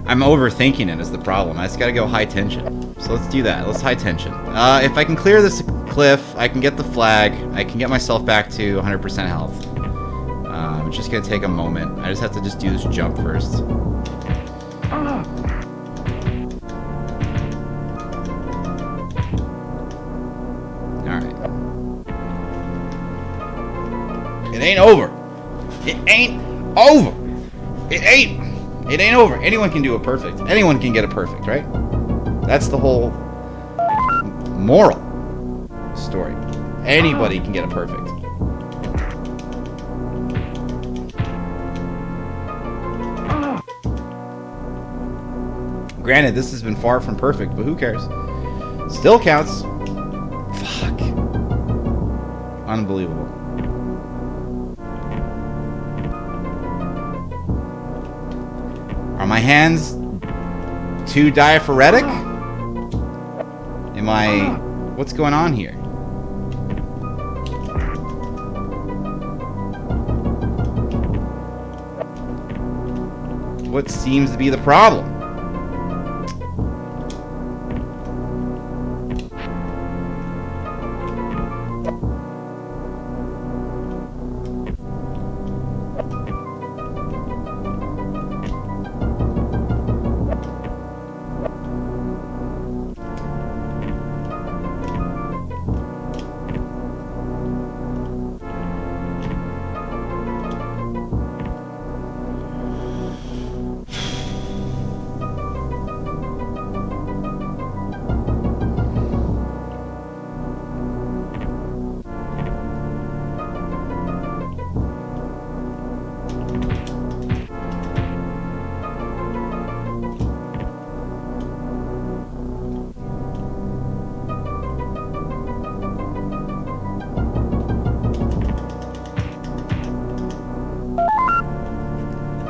I'm overthinking it is the problem. I just gotta go high tension. So let's do that. Let's high tension. If I can clear this cliff, I can get the flag. I can get myself back to 100% health. It's just gonna take a moment. I just have to just do this jump first. Alright. It ain't over. It ain't over. It ain't. It ain't over. Anyone can do it perfect. Anyone can get it perfect, right? That's the whole moral story. Anybody can get it perfect. Granted, this has been far from perfect, but who cares? Still counts. Fuck. Unbelievable. Are my hands too diaphoretic? Am I... What's going on here? What seems to be the problem?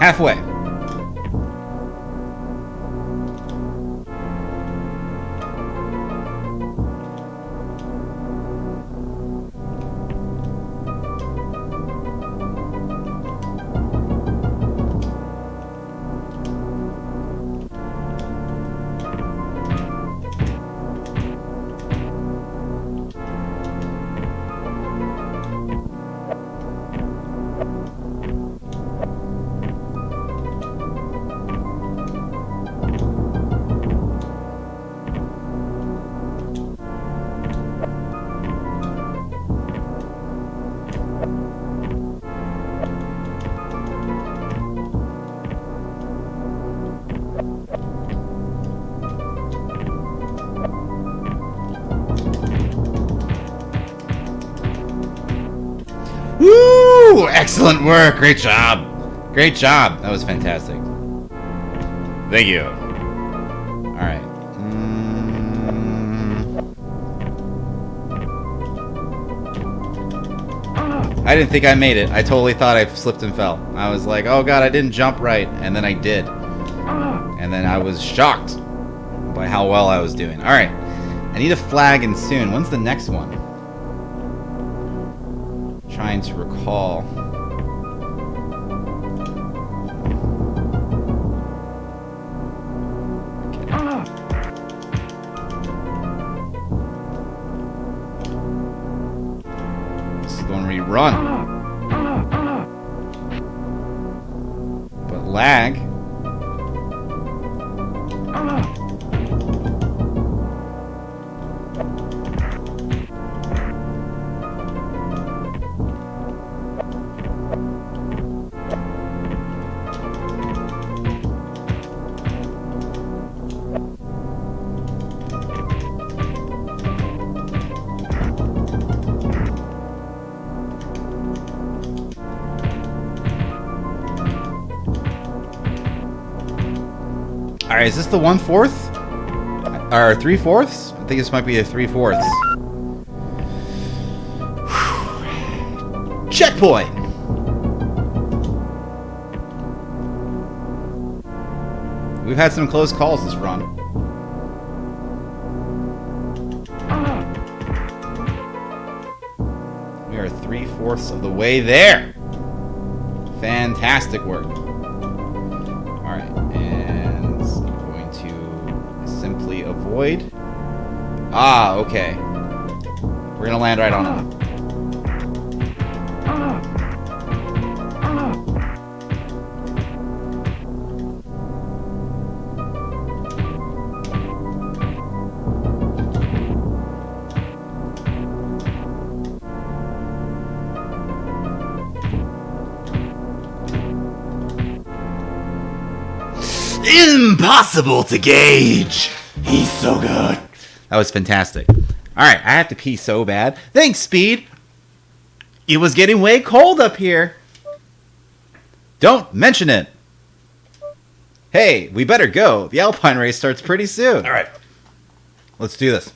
Halfway. Excellent work. Great job. Great job. That was fantastic. Thank you. All right. I didn't think I made it. I totally thought I slipped and fell. I was like, oh god, I didn't jump right. And then I did. And then I was shocked by how well I was doing. Alright. I need a flag and soon. When's the next one? Trying to recall. When we run. But lag. Alright, is this the 1/4? Or 3/4? I think this might be a 3/4. Checkpoint! We've had some close calls this run. We are 3/4 of the way there. Fantastic work. Alright, and I'm going to simply avoid. Ah, okay. We're gonna land right on it. Impossible to gauge. He's so good. That was fantastic. Alright, I have to pee so bad. Thanks, Speed. It was getting way cold up here. Don't mention it. Hey, we better go. The Alpine race starts pretty soon. Alright. Let's do this.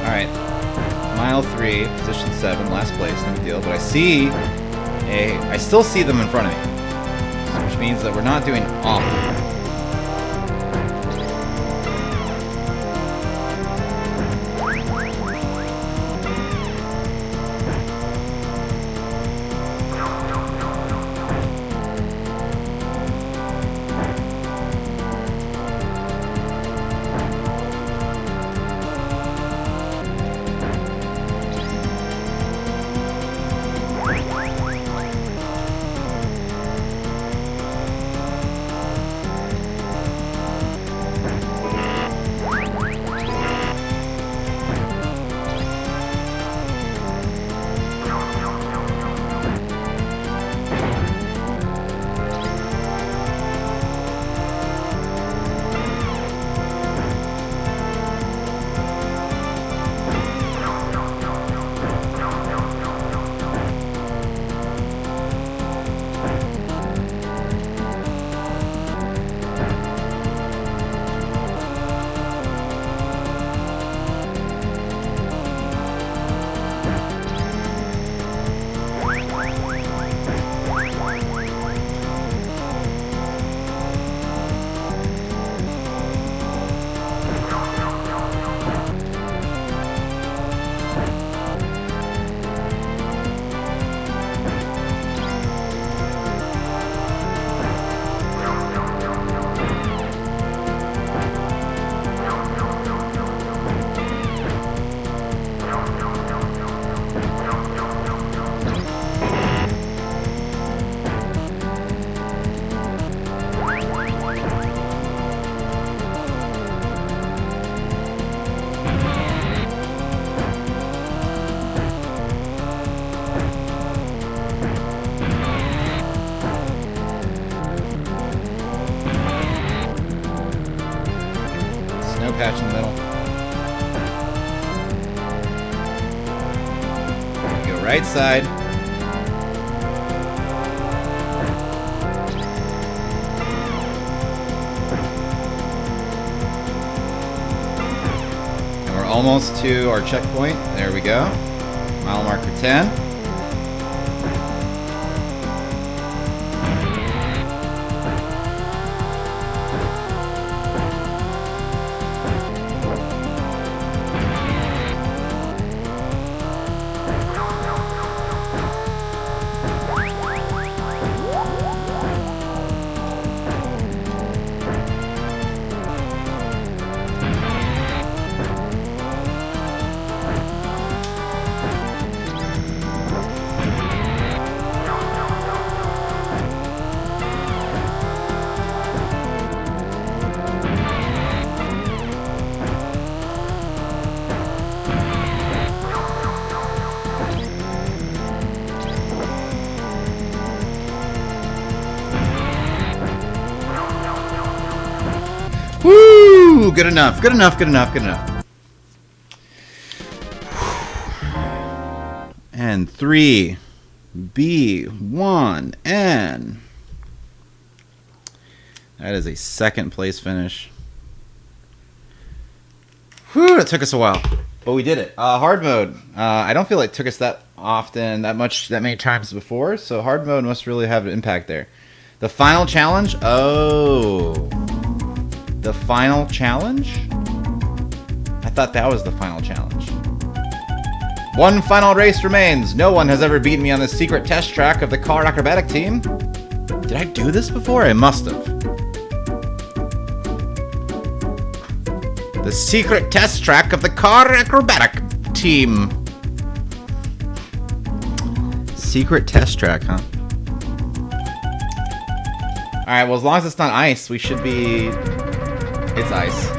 Alright. Mile 3, position 7, last place, no big deal. But I still see them in front of me. Which means that we're not doing awful. right side. And we're almost to our checkpoint. There we go. Mile marker 10. Woo! Good enough, good enough, good enough, good enough. And 3, B, 1, N. That is a second place finish. Whew, it took us a while, but we did it. Hard mode. I don't feel like it took us that often, that many times before, so hard mode must really have an impact there. The final challenge? Oh. The final challenge? I thought that was the final challenge. One final race remains. No one has ever beaten me on the secret test track of the car acrobatic team. Did I do this before? I must have. The secret test track of the car acrobatic team. Secret test track, huh? Alright, well, as long as it's not ice, we should be... It's ice.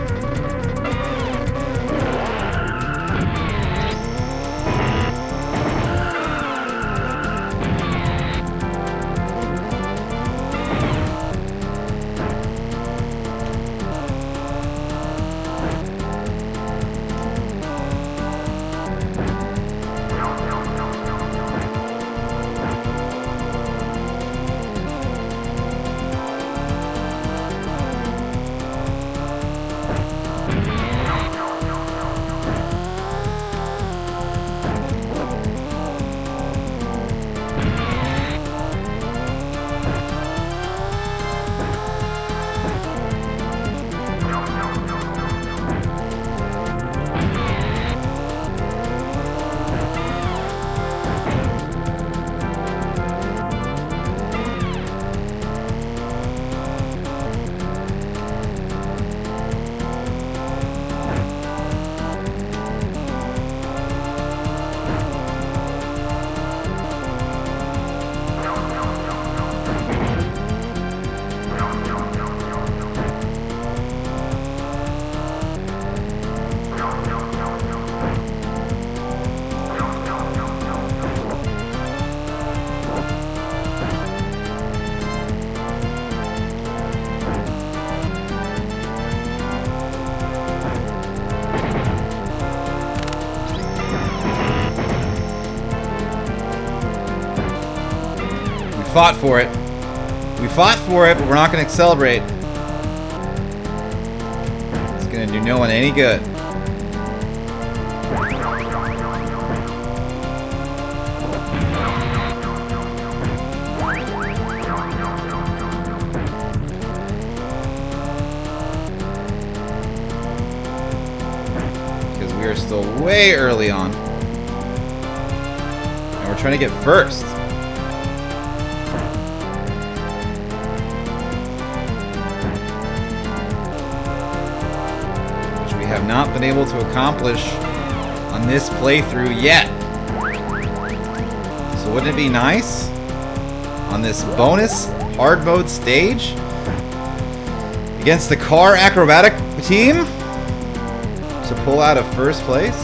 Fought for it. We fought for it, but we're not going to celebrate. It's going to do no one any good. Because we are still way early on. And we're trying to get first. Have not been able to accomplish on this playthrough yet. So wouldn't it be nice on this bonus hard mode stage against the car acrobatic team to pull out of first place?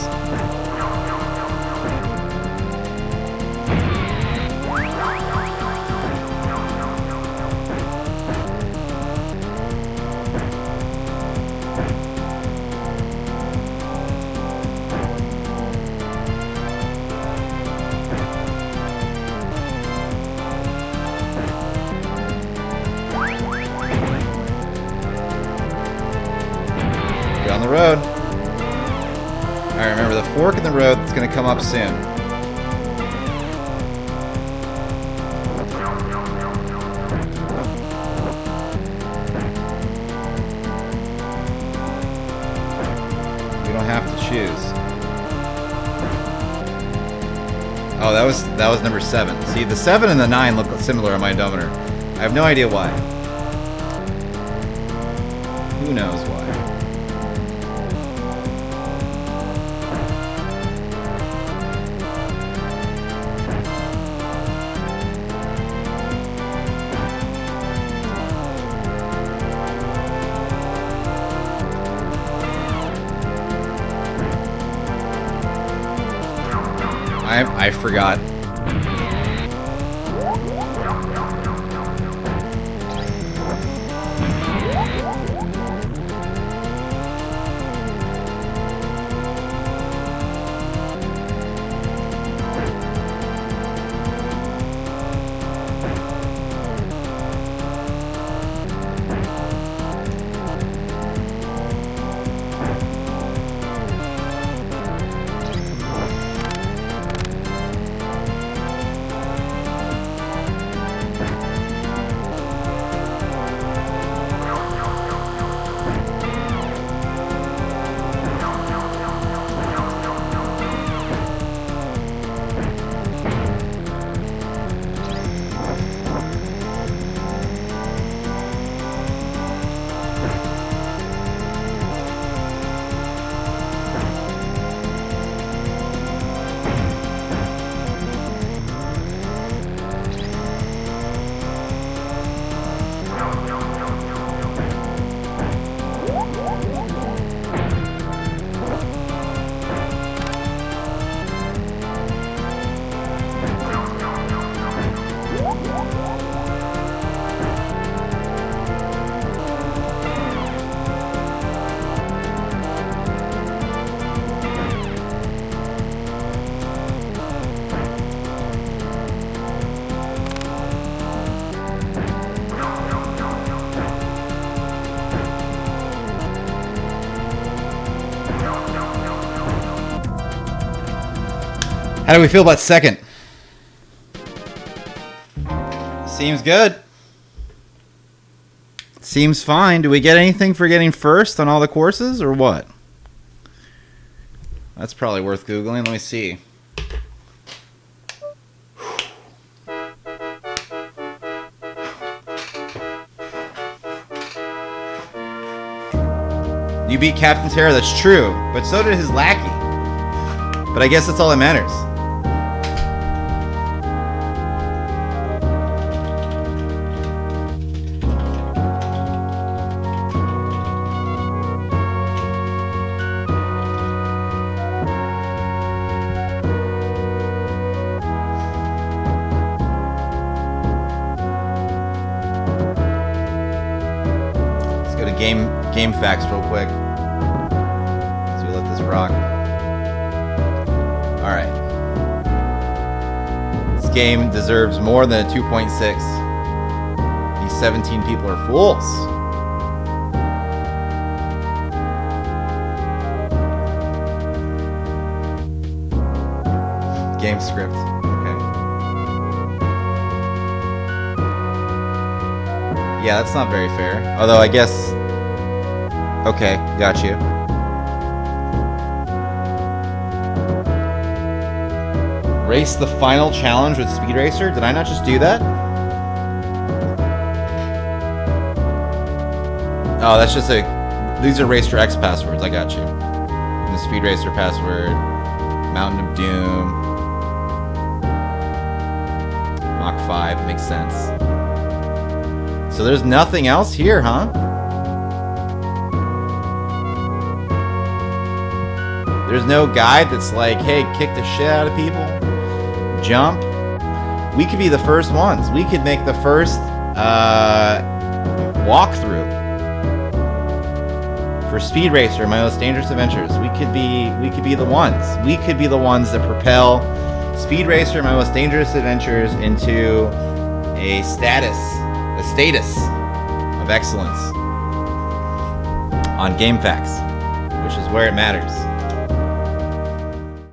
going to come up soon. We don't have to choose. Oh, that was number 7. See, the 7 and the 9 look similar on my odometer. I have no idea why. Who knows why? I forgot. How do we feel about second? Seems good. Seems fine. Do we get anything for getting first on all the courses or what? That's probably worth Googling. Let me see. You beat Captain Terra, that's true. But so did his lackey. But I guess that's all that matters. Game facts real quick. So we let this rock. Alright. This game deserves more than a 2.6. These 17 people are fools. Game script. Okay. Yeah, that's not very fair. Although I guess... Okay, got you. Race the final challenge with Speed Racer? Did I not just do that? Oh, that's just a... These are Racer X passwords. I got you. And the Speed Racer password. Mountain of Doom. Mach 5. Makes sense. So there's nothing else here, huh? There's no guide that's like, hey, kick the shit out of people. Jump. We could be the first ones. We could make the first walkthrough for Speed Racer, My Most Dangerous Adventures. We could be the ones. We could be the ones that propel Speed Racer, My Most Dangerous Adventures into a status of excellence on GameFAQs, which is where it matters.